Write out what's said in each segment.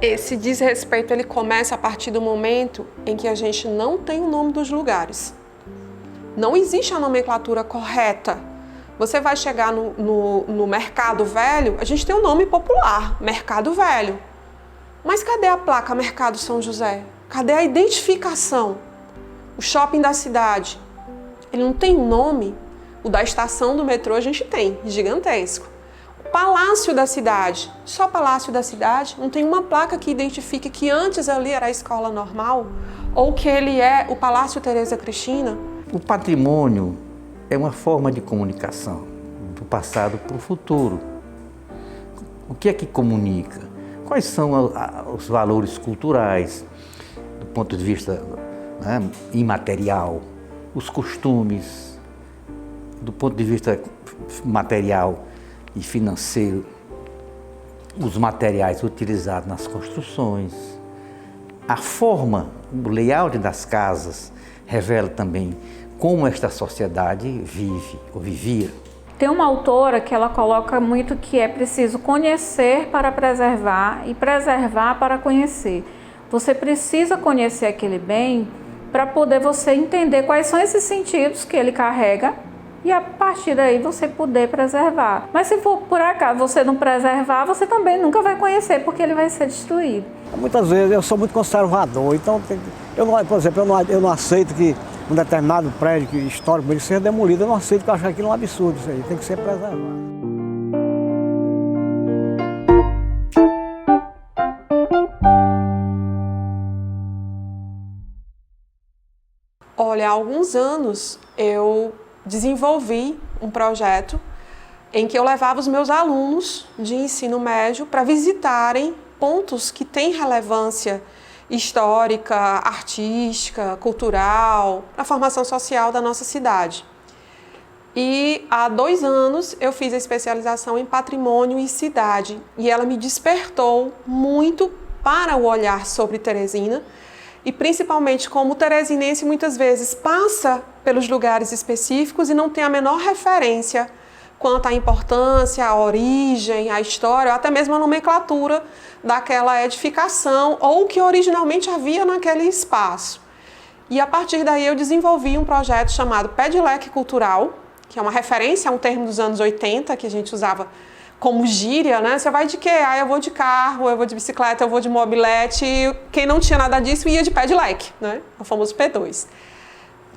Esse desrespeito ele começa a partir do momento em que a gente não tem o nome dos lugares. Não existe a nomenclatura correta. Você vai chegar no Mercado Velho, a gente tem um nome popular, Mercado Velho. Mas cadê a placa Mercado São José? Cadê a identificação? O shopping da cidade, ele não tem um nome. O da estação do metrô a gente tem, gigantesco. O Palácio da Cidade, só Palácio da Cidade, não tem uma placa que identifique que antes ali era a escola normal ou que ele é o Palácio Tereza Cristina. O patrimônio é uma forma de comunicação do passado para o futuro. O que é que comunica? Quais são os valores culturais, do ponto de vista, né, imaterial, os costumes, do ponto de vista material e financeiro, os materiais utilizados nas construções, a forma, o layout das casas revela também como esta sociedade vive ou vivia. Tem uma autora que ela coloca muito que é preciso conhecer para preservar e preservar para conhecer. Você precisa conhecer aquele bem para poder você entender quais são esses sentidos que ele carrega e a partir daí você poder preservar. Mas se for por acaso você não preservar, você também nunca vai conhecer porque ele vai ser destruído. Muitas vezes eu sou muito conservador, então por exemplo, eu não aceito que um determinado prédio histórico ele seja demolido, eu não aceito, que eu acho aquilo um absurdo, isso aí tem que ser preservado. Olha, há alguns anos eu desenvolvi um projeto em que eu levava os meus alunos de ensino médio para visitarem pontos que têm relevância histórica, artística, cultural, na formação social da nossa cidade. E há 2 anos eu fiz a especialização em patrimônio e cidade e ela me despertou muito para o olhar sobre Teresina e principalmente como o teresinense muitas vezes passa pelos lugares específicos e não tem a menor referência quanto à importância, à origem, à história, ou até mesmo à nomenclatura daquela edificação ou que originalmente havia naquele espaço. E a partir daí eu desenvolvi um projeto chamado Pé de Leque Cultural, que é uma referência a um termo dos anos 80 que a gente usava como gíria, né? Você vai de quê? Ah, eu vou de carro, eu vou de bicicleta, eu vou de mobilete. Quem não tinha nada disso ia de pé de leque, né? O famoso P2.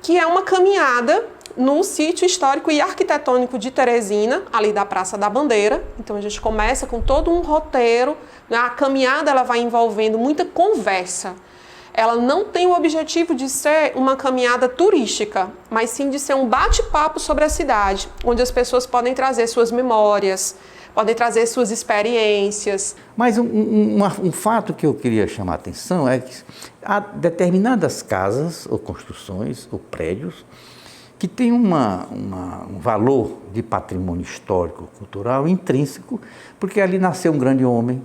Que é uma caminhada no sítio histórico e arquitetônico de Teresina, ali da Praça da Bandeira. Então a gente começa com todo um roteiro, né? A caminhada ela vai envolvendo muita conversa. Ela não tem o objetivo de ser uma caminhada turística, mas sim de ser um bate-papo sobre a cidade, onde as pessoas podem trazer suas memórias, podem trazer suas experiências. Mas um fato que eu queria chamar a atenção é que há determinadas casas ou construções ou prédios que têm um valor de patrimônio histórico, cultural intrínseco, porque ali nasceu um grande homem,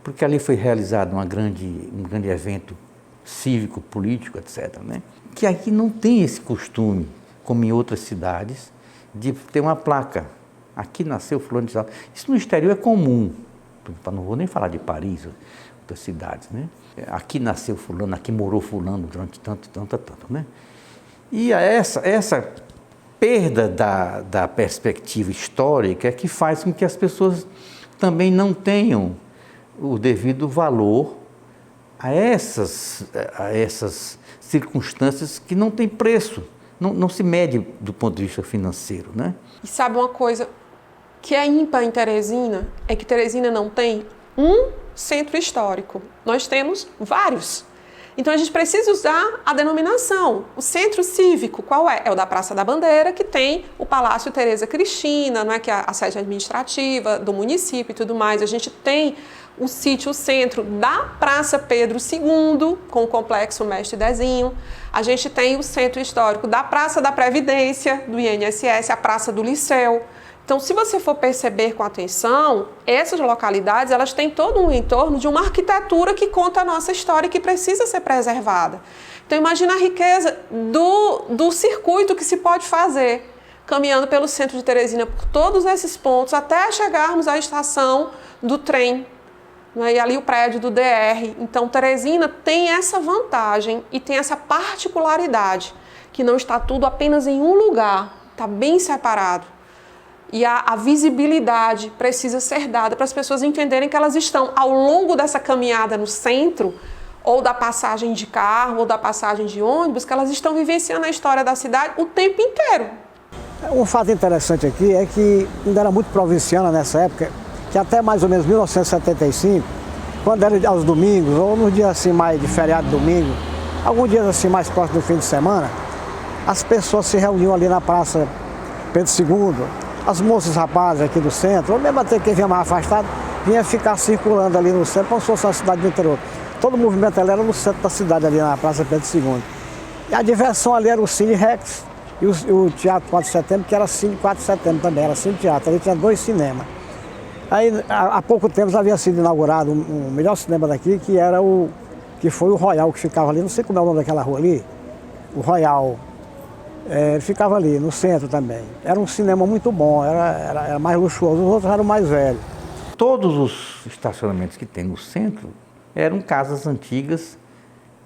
porque ali foi realizado um grande evento cívico, político, etc., né? Que aqui não tem esse costume, como em outras cidades, de ter uma placa. Aqui nasceu fulano de tal. Isso no exterior é comum. Não vou nem falar de Paris, outras cidades, né? Aqui nasceu fulano, aqui morou fulano durante tanto, né? E essa perda da perspectiva histórica é que faz com que as pessoas também não tenham o devido valor a essas circunstâncias que não têm preço, não se mede do ponto de vista financeiro, né? E sabe uma coisa que é ímpar em Teresina? É que Teresina não tem um centro histórico. Nós temos vários. Então a gente precisa usar a denominação. O centro cívico, qual é? É o da Praça da Bandeira, que tem o Palácio Tereza Cristina, não é? Que é a sede administrativa do município e tudo mais. A gente tem o sítio, o centro da Praça Pedro II, com o Complexo Mestre Dezinho. A gente tem o centro histórico da Praça da Previdência, do INSS, a Praça do Liceu. Então, se você for perceber com atenção, essas localidades, elas têm todo um entorno de uma arquitetura que conta a nossa história e que precisa ser preservada. Então, imagina a riqueza do circuito que se pode fazer, caminhando pelo centro de Teresina, por todos esses pontos, até chegarmos à estação do trem, né? E ali o prédio do DR. Então, Teresina tem essa vantagem e tem essa particularidade, que não está tudo apenas em um lugar, está bem separado. E a visibilidade precisa ser dada para as pessoas entenderem que elas estão, ao longo dessa caminhada no centro, ou da passagem de carro, ou da passagem de ônibus, que elas estão vivenciando a história da cidade o tempo inteiro. Um fato interessante aqui é que ainda era muito provinciana nessa época, que até mais ou menos 1975, quando era aos domingos, ou nos dias assim mais de feriado de domingo, alguns dias assim mais próximos do fim de semana, as pessoas se reuniam ali na Praça Pedro II, as moças e rapazes aqui do centro, ou mesmo até quem vinha mais afastado, vinha ficar circulando ali no centro, como se fosse uma cidade do interior. Todo o movimento ali era no centro da cidade, ali na Praça Pedro II. E a diversão ali era o Cine Rex e o Teatro 4 de Setembro, que era Cine 4 de Setembro também, era Cine Teatro, ali tinha 2 cinemas. Aí, há pouco tempo havia sido inaugurado um melhor cinema daqui, que foi o Royal, que ficava ali, não sei como é o nome daquela rua ali, o Royal. Ele ficava ali, no centro também. Era um cinema muito bom, era mais luxuoso, os outros eram mais velhos. Todos os estacionamentos que tem no centro eram casas antigas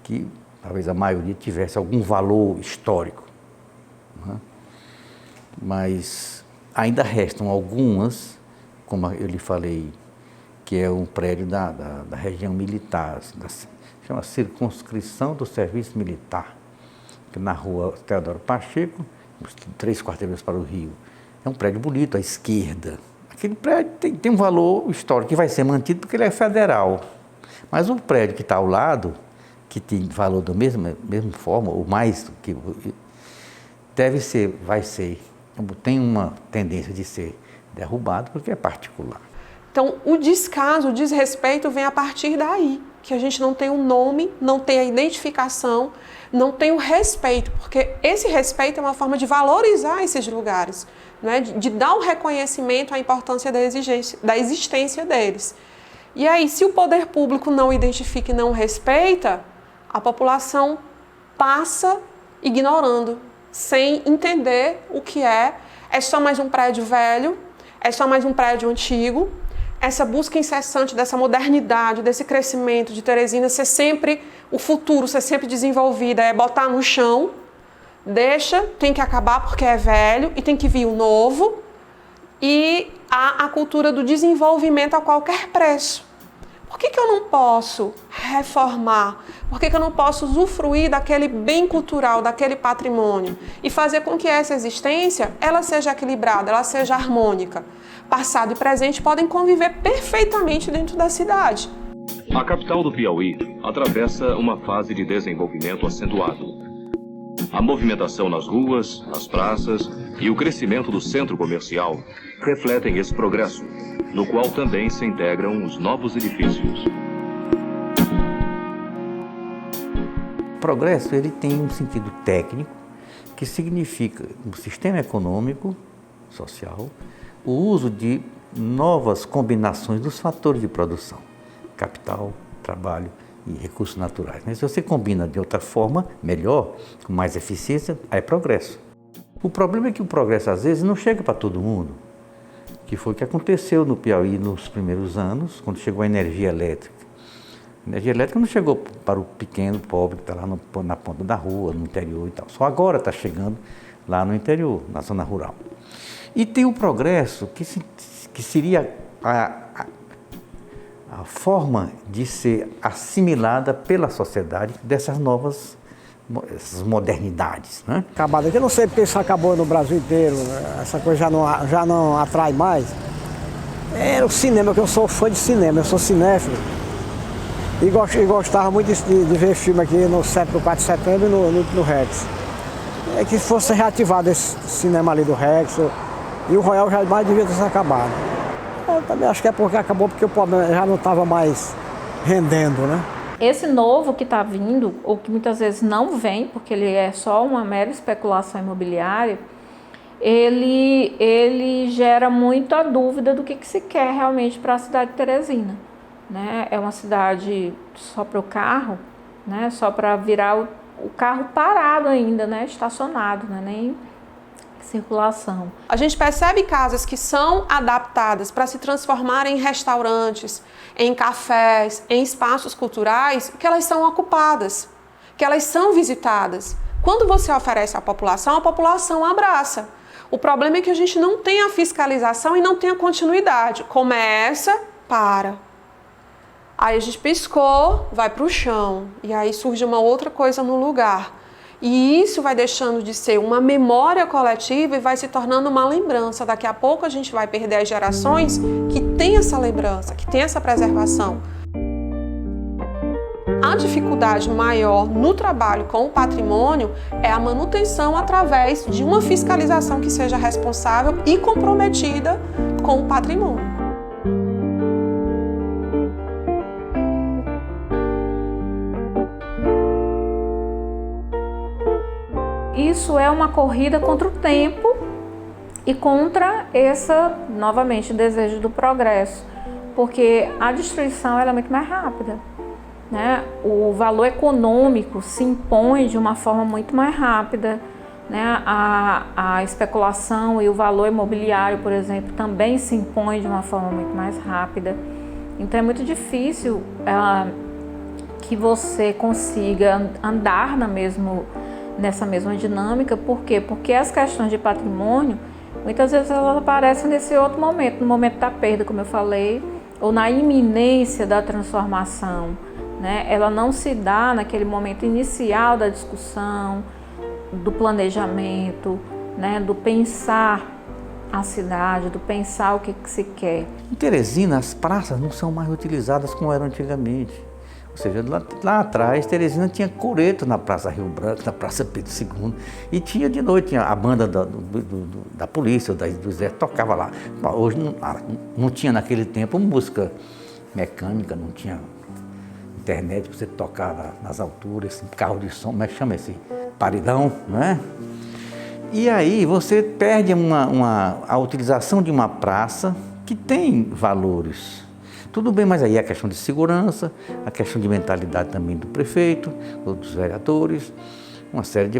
que talvez a maioria tivesse algum valor histórico, né? Mas ainda restam algumas, como eu lhe falei, que é um prédio da região militar, chama Circunscrição do Serviço Militar, que na rua Teodoro Pacheco, 3 quarteirões para o Rio. É um prédio bonito, à esquerda. Aquele prédio tem um valor histórico que vai ser mantido porque ele é federal. Mas o prédio que está ao lado, que tem valor da mesma forma, ou mais, tem uma tendência de ser derrubado porque é particular. Então, o descaso, o desrespeito vem a partir daí, que a gente não tem um nome, não tem a identificação, não tem o respeito, porque esse respeito é uma forma de valorizar esses lugares, né? De dar um reconhecimento à importância da existência deles. E aí, se o poder público não identifica e não respeita, a população passa ignorando, sem entender o que é só mais um prédio velho, é só mais um prédio antigo. Essa busca incessante dessa modernidade, desse crescimento de Teresina ser sempre o futuro, ser sempre desenvolvida, é botar no chão, tem que acabar porque é velho e tem que vir o novo. E há a cultura do desenvolvimento a qualquer preço. Por que eu não posso reformar? Por que eu não posso usufruir daquele bem cultural, daquele patrimônio e fazer com que essa existência ela seja equilibrada, ela seja harmônica? Passado e presente podem conviver perfeitamente dentro da cidade. A capital do Piauí atravessa uma fase de desenvolvimento acentuado. A movimentação nas ruas, nas praças e o crescimento do centro comercial refletem esse progresso, no qual também se integram os novos edifícios. O progresso ele tem um sentido técnico que significa um sistema econômico, social, o uso de novas combinações dos fatores de produção, capital, trabalho e recursos naturais. Mas se você combina de outra forma, melhor, com mais eficiência, aí é progresso. O problema é que o progresso às vezes não chega para todo mundo, que foi o que aconteceu no Piauí nos primeiros anos, quando chegou a energia elétrica. A energia elétrica não chegou para o pequeno pobre que está lá na ponta da rua, no interior e tal. Só agora está chegando lá no interior, na zona rural. E tem o progresso, que seria a forma de ser assimilada pela sociedade dessas novas essas modernidades, né? Acabado aqui, eu não sei porque isso acabou no Brasil inteiro, essa coisa já não atrai mais. É o cinema, que eu sou fã de cinema, eu sou cinéfilo. E gostava muito de ver filme aqui no centro do 4 de Setembro e no Rex. É que fosse reativado esse cinema ali do Rex. E o Royal já mais devia ter se acabado. Eu também acho que é porque acabou porque o problema já não estava mais rendendo, né? Esse novo que está vindo, ou que muitas vezes não vem, porque ele é só uma mera especulação imobiliária, ele gera muita dúvida do que se quer realmente para a cidade de Teresina, né? É uma cidade só para o carro, né? Só para virar o carro parado ainda, né? Estacionado, né? Nem circulação. A gente percebe casas que são adaptadas para se transformar em restaurantes, em cafés, em espaços culturais, que elas são ocupadas, que elas são visitadas. Quando você oferece à população, a população abraça. O problema é que a gente não tem a fiscalização e não tem a continuidade. Começa, para. Aí a gente piscou, vai para o chão. E aí surge uma outra coisa no lugar. E isso vai deixando de ser uma memória coletiva e vai se tornando uma lembrança. Daqui a pouco a gente vai perder as gerações que têm essa lembrança, que têm essa preservação. A dificuldade maior no trabalho com o patrimônio é a manutenção através de uma fiscalização que seja responsável e comprometida com o patrimônio. Isso é uma corrida contra o tempo e contra novamente, desejo do progresso, porque a destruição ela é muito mais rápida, né? O valor econômico se impõe de uma forma muito mais rápida, né? A especulação e o valor imobiliário, por exemplo, também se impõe de uma forma muito mais rápida. Então é muito difícil que você consiga andar nessa mesma dinâmica. Por quê? Porque as questões de patrimônio, muitas vezes elas aparecem nesse outro momento, no momento da perda, como eu falei, ou na iminência da transformação, né? Ela não se dá naquele momento inicial da discussão, do planejamento, né? Do pensar a cidade, do pensar o que se quer. Em Teresina, as praças não são mais utilizadas como eram antigamente. Ou seja, lá atrás, Teresina tinha coreto na Praça Rio Branco, na Praça Pedro II, e tinha de noite, tinha a banda da polícia, do exército, tocava lá. Hoje não tinha naquele tempo música mecânica, não tinha internet para você tocar nas alturas, carro de som, como é que chama esse? Paredão, não é? E aí você perde a utilização de uma praça que tem valores. Tudo bem, mas aí a questão de segurança, a questão de mentalidade também do prefeito, dos vereadores, uma série de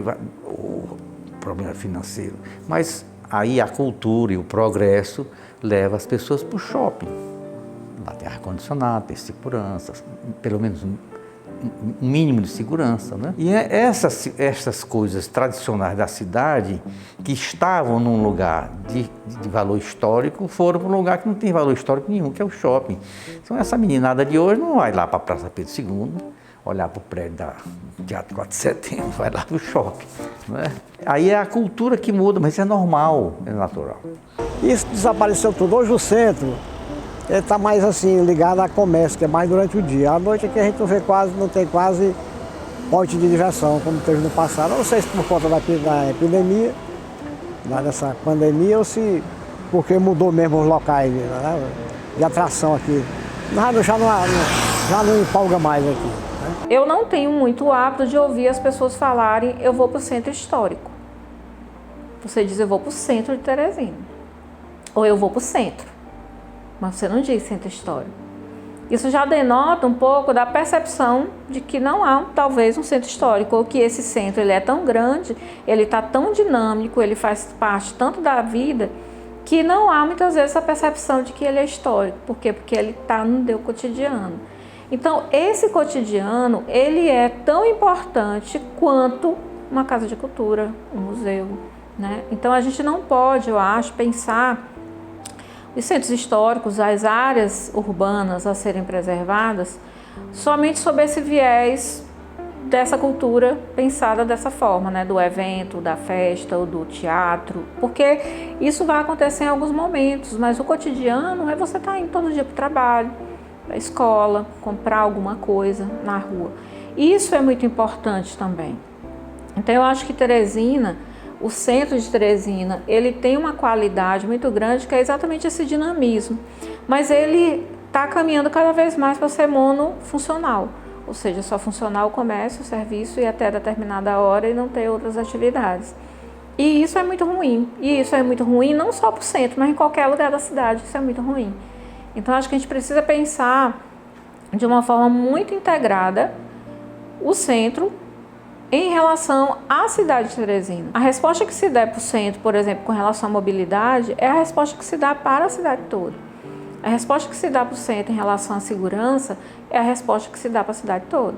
problema financeiro. Mas aí a cultura e o progresso levam as pessoas para o shopping. Lá tem ar-condicionado, tem segurança, pelo menos um mínimo de segurança, né? E essas coisas tradicionais da cidade, que estavam num lugar de valor histórico, foram para um lugar que não tem valor histórico nenhum, que é o shopping. Então essa meninada de hoje não vai lá para a Praça Pedro II, olhar para o prédio do Teatro 4 de Setembro, vai lá para o shopping, né? Aí é a cultura que muda, mas isso é normal, é natural. Isso desapareceu tudo. Hoje o centro está mais assim, ligado a comércio, que é mais durante o dia. À noite aqui a gente não tem quase ponte de diversão, como teve no passado. Eu não sei se por conta da epidemia, dessa pandemia, ou se porque mudou mesmo os locais, né, de atração aqui. Já não empolga mais aqui, né? Eu não tenho muito hábito de ouvir as pessoas falarem, eu vou para o centro histórico. Você diz, eu vou para o centro de Teresina. Ou eu vou para o centro. Mas você não diz centro histórico. Isso já denota um pouco da percepção de que não há, talvez, um centro histórico, ou que esse centro ele é tão grande, ele está tão dinâmico, ele faz parte tanto da vida, que não há, muitas vezes, a percepção de que ele é histórico. Por quê? Porque ele está no teu cotidiano. Então, esse cotidiano, ele é tão importante quanto uma casa de cultura, um museu, né? Então, a gente não pode, eu acho, pensar os centros históricos, as áreas urbanas a serem preservadas, somente sob esse viés dessa cultura pensada dessa forma, né? Do evento, da festa ou do teatro, porque isso vai acontecer em alguns momentos, mas o cotidiano é você estar indo todo dia para o trabalho, para a escola, comprar alguma coisa na rua. Isso é muito importante também. Então eu acho que Teresina, o centro de Teresina, ele tem uma qualidade muito grande, que é exatamente esse dinamismo, mas ele está caminhando cada vez mais para ser monofuncional, ou seja, só funcionar o comércio, o serviço e até determinada hora e não ter outras atividades. E isso é muito ruim, não só para o centro, mas em qualquer lugar da cidade, isso é muito ruim. Então acho que a gente precisa pensar de uma forma muito integrada o centro em relação à cidade de Teresina. A resposta que se dá para o centro, por exemplo, com relação à mobilidade, é a resposta que se dá para a cidade toda. A resposta que se dá para o centro em relação à segurança é a resposta que se dá para a cidade toda.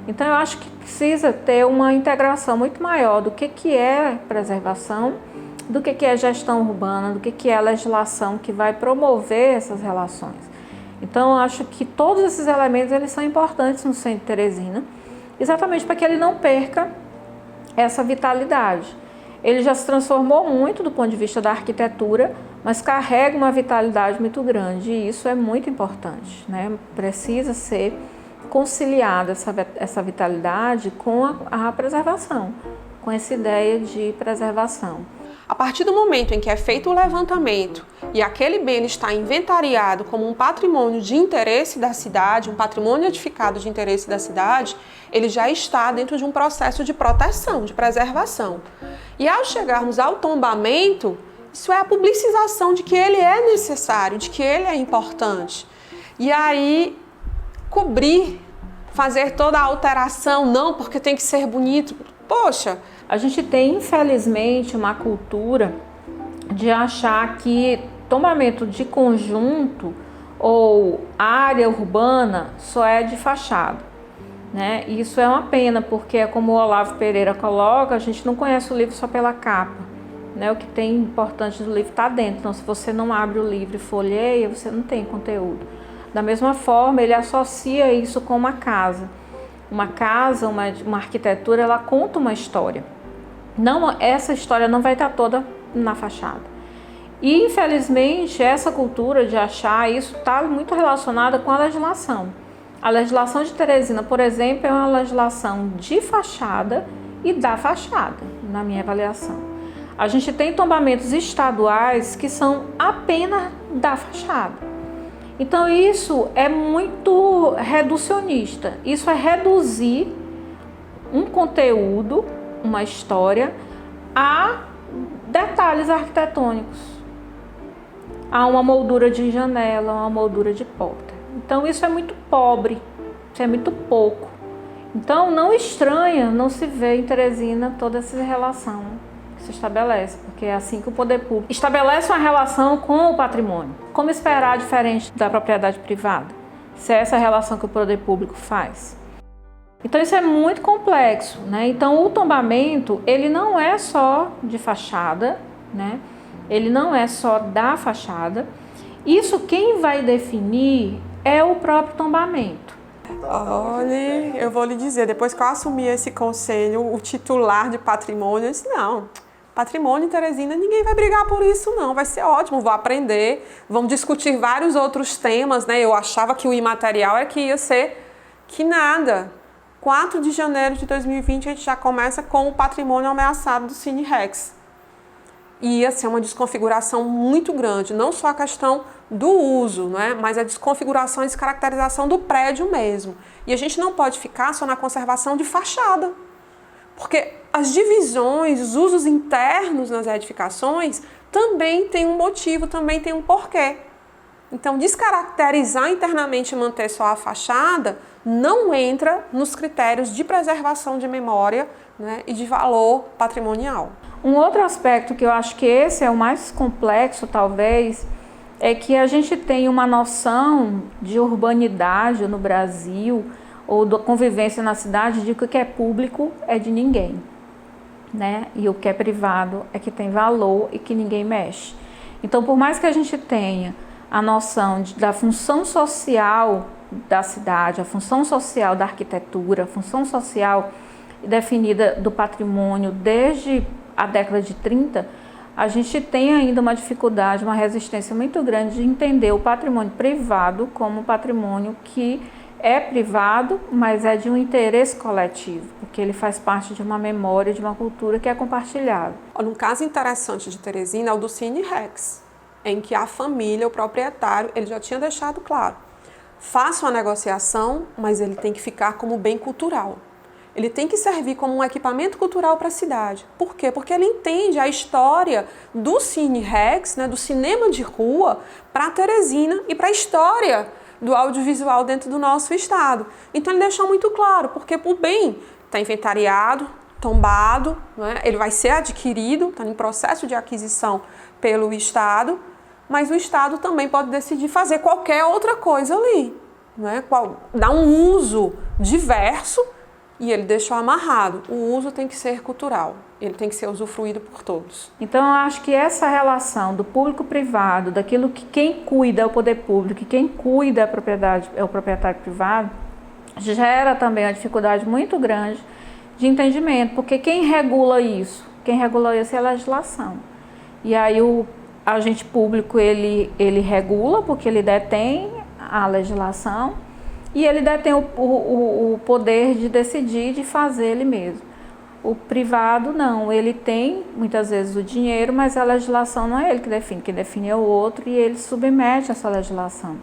Então, eu acho que precisa ter uma integração muito maior do que é preservação, do que é gestão urbana, do que é a legislação que vai promover essas relações. Então, eu acho que todos esses elementos eles são importantes no centro de Teresina, exatamente para que ele não perca essa vitalidade. Ele já se transformou muito do ponto de vista da arquitetura, mas carrega uma vitalidade muito grande e isso é muito importante, né? Precisa ser conciliada essa vitalidade com a preservação, com essa ideia de preservação. A partir do momento em que é feito o levantamento e aquele bem está inventariado como um patrimônio de interesse da cidade, um patrimônio edificado de interesse da cidade, ele já está dentro de um processo de proteção, de preservação. E ao chegarmos ao tombamento, isso é a publicização de que ele é necessário, de que ele é importante. E aí, cobrir, fazer toda a alteração, não, porque tem que ser bonito. Poxa, a gente tem, infelizmente, uma cultura de achar que tombamento de conjunto ou área urbana só é de fachada, né? E isso é uma pena, porque, como o Olavo Pereira coloca, a gente não conhece o livro só pela capa, né? O que tem importante do livro está dentro. Então, se você não abre o livro e folheia, você não tem conteúdo. Da mesma forma, ele associa isso com uma casa. Uma casa, uma arquitetura, ela conta uma história. Não, essa história não vai estar toda na fachada. E, infelizmente, essa cultura de achar isso está muito relacionada com a legislação. A legislação de Teresina, por exemplo, é uma legislação de fachada e da fachada, na minha avaliação. A gente tem tombamentos estaduais que são apenas da fachada. Então, isso é muito reducionista. Isso é reduzir um conteúdo, uma história, a detalhes arquitetônicos, a uma moldura de janela, a uma moldura de porta. Então, isso é muito pobre, isso é muito pouco. Então, não estranha não se vê em Teresina toda essa relação que se estabelece, porque é assim que o poder público estabelece uma relação com o patrimônio. Como esperar diferente da propriedade privada, se é essa relação que o poder público faz? Então isso é muito complexo, né? Então o tombamento, ele não é só de fachada, né? Ele não é só da fachada. Isso quem vai definir é o próprio tombamento. Olha, eu vou lhe dizer, depois que eu assumi esse conselho, o titular de patrimônio, eu disse, não, patrimônio em Teresina, ninguém vai brigar por isso não, vai ser ótimo, vou aprender, vamos discutir vários outros temas, né? Eu achava que o imaterial é que ia ser que nada. 4 de janeiro de 2020 a gente já começa com o patrimônio ameaçado do Cine Rex. E ia ser uma desconfiguração muito grande, não só a questão do uso, né, mas a desconfiguração e descaracterização do prédio mesmo. E a gente não pode ficar só na conservação de fachada, porque as divisões, os usos internos nas edificações também tem um motivo, também tem um porquê. Então, descaracterizar internamente e manter só a fachada não entra nos critérios de preservação de memória, né, e de valor patrimonial. Um outro aspecto que eu acho que esse é o mais complexo, talvez, é que a gente tem uma noção de urbanidade no Brasil, ou da convivência na cidade, de que o que é público é de ninguém, né? E o que é privado é que tem valor e que ninguém mexe. Então, por mais que a gente tenha a noção da função social da cidade, a função social da arquitetura, a função social definida do patrimônio desde a década de 30, a gente tem ainda uma dificuldade, uma resistência muito grande de entender o patrimônio privado como patrimônio que é privado, mas é de um interesse coletivo, porque ele faz parte de uma memória, de uma cultura que é compartilhada. Um caso interessante de Teresina é o do Cine Rex, em que a família, o proprietário, ele já tinha deixado claro, faça uma negociação, mas ele tem que ficar como bem cultural. Ele tem que servir como um equipamento cultural para a cidade. Por quê? Porque ele entende a história do Cine Rex, né, do cinema de rua, para Teresina e para a história do audiovisual dentro do nosso estado. Então ele deixou muito claro, porque o bem está inventariado, tombado, né? Ele vai ser adquirido, está em processo de aquisição pelo Estado, mas o Estado também pode decidir fazer qualquer outra coisa ali, né? Dar um uso diverso e ele deixou amarrado. O uso tem que ser cultural, ele tem que ser usufruído por todos. Então, eu acho que essa relação do público-privado, daquilo que quem cuida é o poder público e quem cuida é a propriedade, é o proprietário privado, gera também uma dificuldade muito grande de entendimento, porque quem regula isso? Quem regula isso é a legislação. E aí o agente público, ele regula, porque ele detém a legislação e ele detém o poder de decidir, de fazer ele mesmo. O privado não, ele tem muitas vezes o dinheiro, mas a legislação não é ele que define, quem define é o outro e ele submete essa legislação.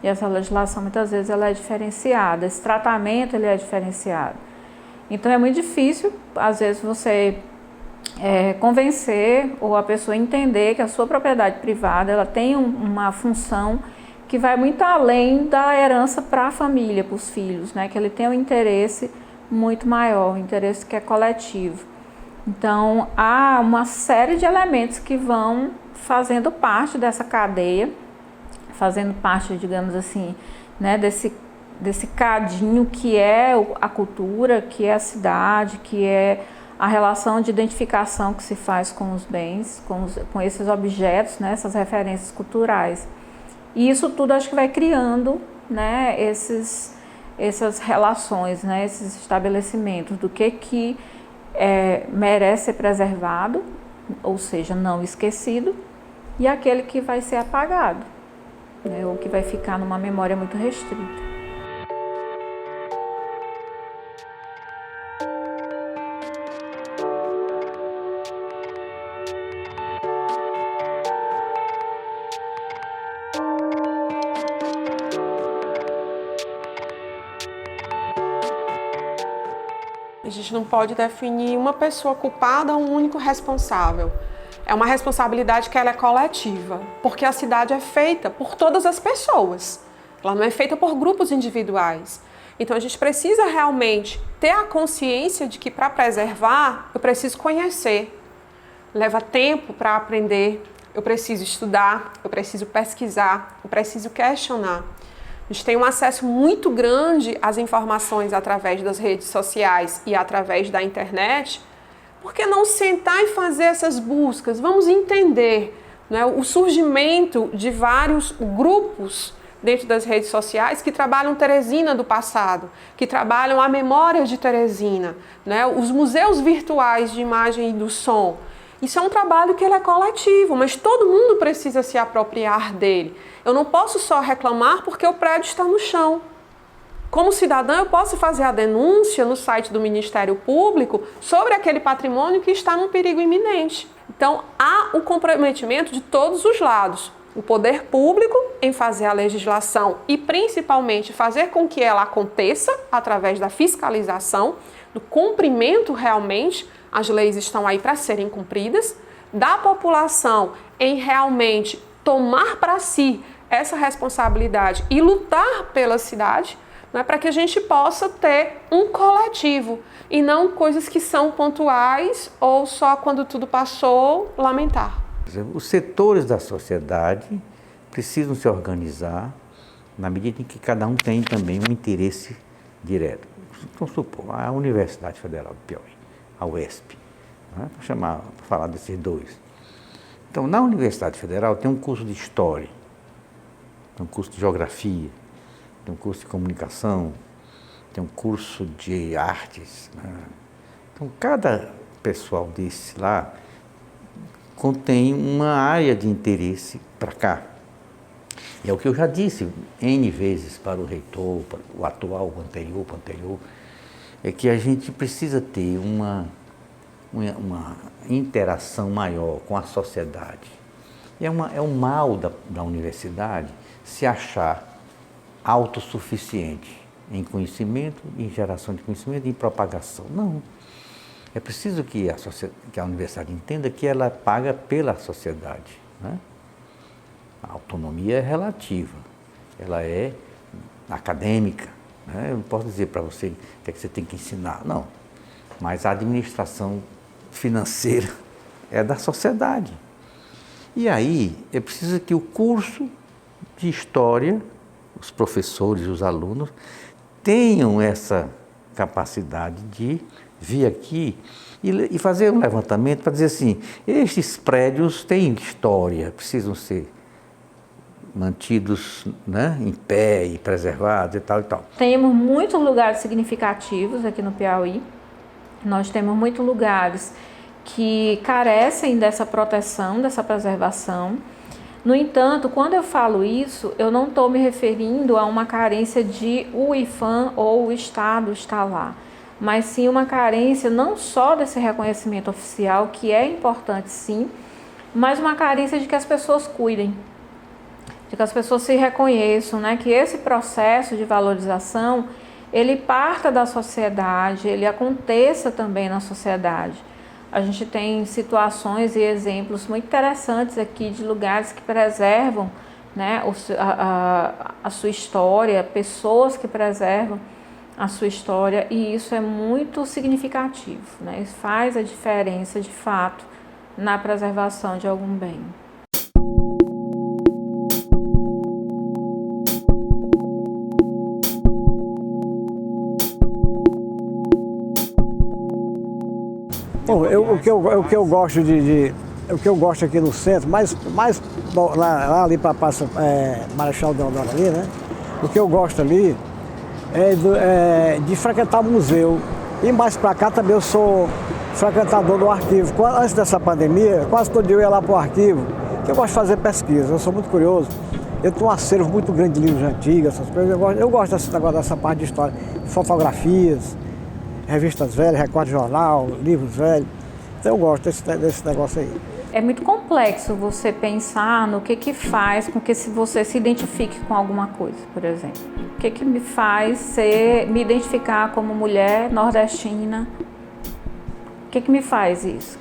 E essa legislação muitas vezes ela é diferenciada, esse tratamento ele é diferenciado. Então é muito difícil, às vezes, você convencer ou a pessoa entender que a sua propriedade privada ela tem uma função que vai muito além da herança para a família, para os filhos, né? Que ele tem um interesse muito maior, um interesse que é coletivo. Então há uma série de elementos que vão fazendo parte dessa cadeia, fazendo parte, digamos assim, né, desse cadinho que é a cultura, que é a cidade, que é a relação de identificação que se faz com os bens, com esses objetos, né, essas referências culturais. E isso tudo acho que vai criando, né, essas relações, né, esses estabelecimentos do que merece ser preservado, ou seja, não esquecido, e aquele que vai ser apagado, né, ou que vai ficar numa memória muito restrita. A gente não pode definir uma pessoa culpada, um único responsável. É uma responsabilidade que ela é coletiva, porque a cidade é feita por todas as pessoas. Ela não é feita por grupos individuais. Então a gente precisa realmente ter a consciência de que para preservar, eu preciso conhecer. Leva tempo para aprender, eu preciso estudar, eu preciso pesquisar, eu preciso questionar. A gente tem um acesso muito grande às informações através das redes sociais e através da internet. Por que não sentar e fazer essas buscas? Vamos entender, né, o surgimento de vários grupos dentro das redes sociais que trabalham Teresina do passado, que trabalham a memória de Teresina, né, os museus virtuais de imagem e do som. Isso é um trabalho que ele é coletivo, mas todo mundo precisa se apropriar dele. Eu não posso só reclamar porque o prédio está no chão. Como cidadã, eu posso fazer a denúncia no site do Ministério Público sobre aquele patrimônio que está num perigo iminente. Então, há o comprometimento de todos os lados. O poder público em fazer a legislação e, principalmente, fazer com que ela aconteça através da fiscalização, do cumprimento realmente. As leis estão aí para serem cumpridas, da população em realmente tomar para si essa responsabilidade e lutar pela cidade, né, para que a gente possa ter um coletivo e não coisas que são pontuais ou só quando tudo passou, lamentar. Os setores da sociedade precisam se organizar na medida em que cada um tem também um interesse direto. Vamos supor, a Universidade Federal do Piauí, a UESP, né, para falar desses dois. Então, na Universidade Federal tem um curso de História, tem um curso de Geografia, tem um curso de Comunicação, tem um curso de Artes, né? Então, cada pessoal desse lá contém uma área de interesse para cá. E é o que eu já disse N vezes para o reitor, para o atual, o anterior, é que a gente precisa ter uma interação maior com a sociedade. É um mal da universidade se achar autossuficiente em conhecimento, em geração de conhecimento e em propagação. Não. É preciso que a universidade entenda que ela paga pela sociedade, né? A autonomia é relativa, ela é acadêmica, né? Eu não posso dizer para você o que é que você tem que ensinar, não. mas a administração financeira é da sociedade. E aí é preciso que o curso de História, os professores, os alunos, tenham essa capacidade de vir aqui e fazer um levantamento para dizer assim, estes prédios têm história, precisam ser mantidos, né, em pé e preservados e tal e tal. Temos muitos lugares significativos aqui no Piauí. Nós temos muitos lugares que carecem dessa proteção, dessa preservação. No entanto, quando eu falo isso, eu não estou me referindo a uma carência de o IPHAN ou o Estado estar lá, mas sim uma carência não só desse reconhecimento oficial, que é importante sim, mas uma carência de que as pessoas cuidem, de que as pessoas se reconheçam, né? Que esse processo de valorização, ele parta da sociedade, ele aconteça também na sociedade. A gente tem situações e exemplos muito interessantes aqui de lugares que preservam, né, a sua história, pessoas que preservam a sua história, e isso é muito significativo, né? Isso faz a diferença de fato na preservação de algum bem. Bom, o que eu gosto aqui no centro, mais lá ali para Marechal Deodoro ali, né? O que eu gosto ali é de frequentar o museu. E mais para cá também eu sou frequentador do arquivo. Antes dessa pandemia, quase todo dia eu ia lá para o arquivo, que eu gosto de fazer pesquisa, eu sou muito curioso. Eu tenho um acervo muito grande de livros antigos, essas coisas. Eu gosto dessa parte de história, fotografias, revistas velhas, recorte de jornal, livros velhos. Então eu gosto desse negócio aí. É muito complexo você pensar no que faz com que você se identifique com alguma coisa, por exemplo. O que me faz me identificar como mulher nordestina? O que me faz isso?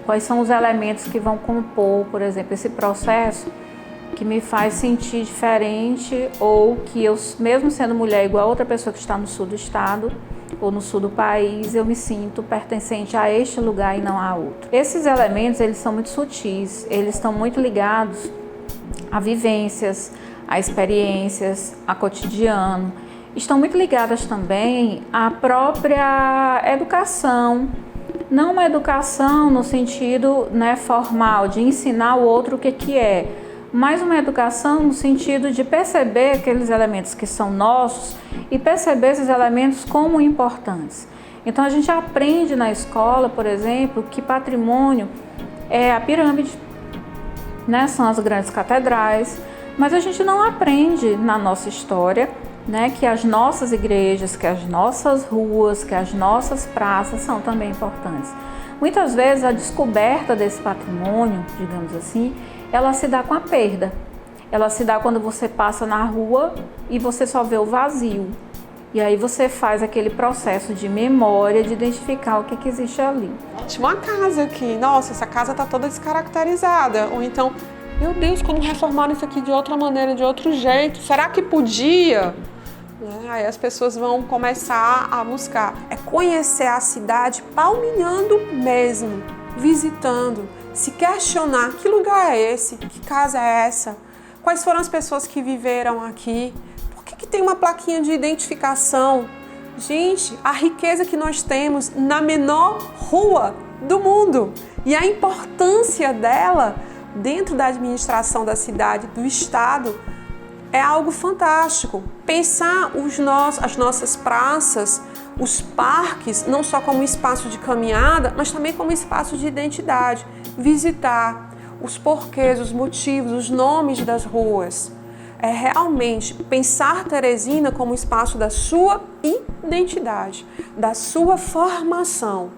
Quais são os elementos que vão compor, por exemplo, esse processo que me faz sentir diferente, ou que eu, mesmo sendo mulher igual a outra pessoa que está no sul do estado ou no sul do país, eu me sinto pertencente a este lugar e não a outro. Esses elementos, eles são muito sutis, eles estão muito ligados a vivências, a experiências, a cotidiano. Estão muito ligadas também à própria educação, não uma educação no sentido, né, formal, de ensinar o outro o que é, mas uma educação no sentido de perceber aqueles elementos que são nossos e perceber esses elementos como importantes. Então a gente aprende na escola, por exemplo, que patrimônio é a pirâmide, né? São as grandes catedrais, mas a gente não aprende na nossa história, né, que as nossas igrejas, que as nossas ruas, que as nossas praças são também importantes. Muitas vezes a descoberta desse patrimônio, digamos assim, ela se dá com a perda. Ela se dá quando você passa na rua e você só vê o vazio. E aí você faz aquele processo de memória, de identificar o que existe ali. Tinha uma casa aqui, nossa, essa casa está toda descaracterizada. Ou então, meu Deus, como reformaram isso aqui de outra maneira, de outro jeito? Será que podia? Aí as pessoas vão começar a buscar. É conhecer a cidade palminhando mesmo, visitando, se questionar, que lugar é esse? Que casa é essa? Quais foram as pessoas que viveram aqui? Por que tem uma plaquinha de identificação? Gente, a riqueza que nós temos na menor rua do mundo e a importância dela dentro da administração da cidade, do estado, é algo fantástico. Pensar as nossas praças, os parques, não só como espaço de caminhada, mas também como espaço de identidade. Visitar os porquês, os motivos, os nomes das ruas. É realmente pensar Teresina como espaço da sua identidade, da sua formação.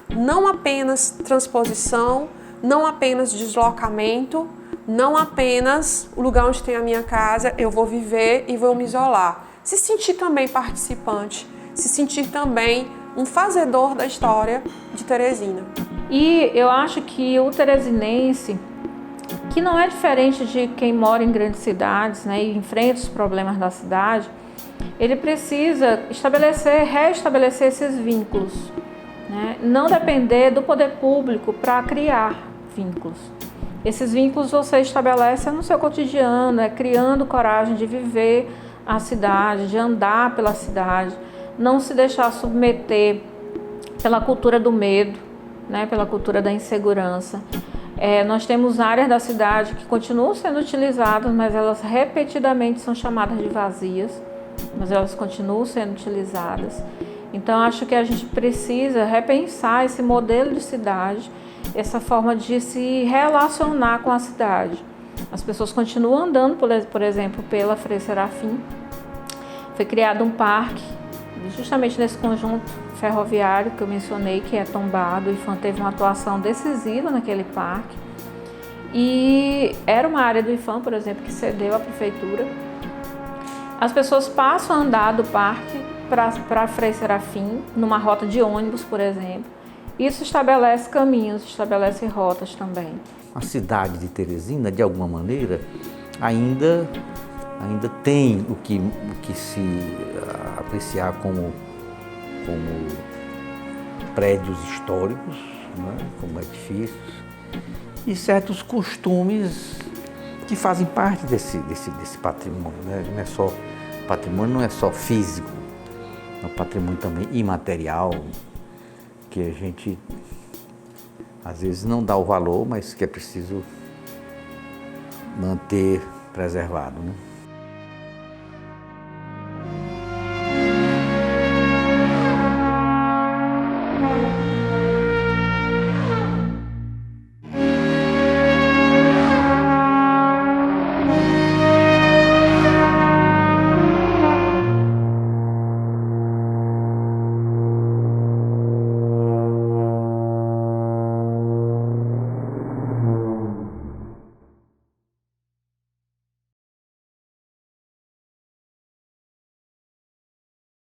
Não apenas transposição, não apenas deslocamento, não apenas o lugar onde tem a minha casa, eu vou viver e vou me isolar. Se sentir também participante, se sentir também um fazedor da história de Teresina. E eu acho que o teresinense, que não é diferente de quem mora em grandes cidades, né, e enfrenta os problemas da cidade, ele precisa restabelecer esses vínculos, né? Não depender do poder público para criar vínculos. Esses vínculos você estabelece no seu cotidiano, criando coragem de viver a cidade, de andar pela cidade, não se deixar submeter pela cultura do medo, né? Pela cultura da insegurança. Nós temos áreas da cidade que continuam sendo utilizadas, mas elas repetidamente são chamadas de vazias, mas elas continuam sendo utilizadas. Então, acho que a gente precisa repensar esse modelo de cidade, essa forma de se relacionar com a cidade. As pessoas continuam andando, por exemplo, pela Frei Serafim. Foi criado um parque, justamente nesse conjunto ferroviário que eu mencionei, que é tombado. O IPHAN teve uma atuação decisiva naquele parque. E era uma área do IPHAN, por exemplo, que cedeu à prefeitura. As pessoas passam a andar do parque para Frei Serafim, numa rota de ônibus, por exemplo. Isso estabelece caminhos, estabelece rotas também. A cidade de Teresina, de alguma maneira, ainda tem o que se apreciar como prédios históricos, né, como edifícios, e certos costumes que fazem parte desse patrimônio, né? Patrimônio não é só físico, é um patrimônio também imaterial, que a gente às vezes não dá o valor, mas que é preciso manter preservado, né?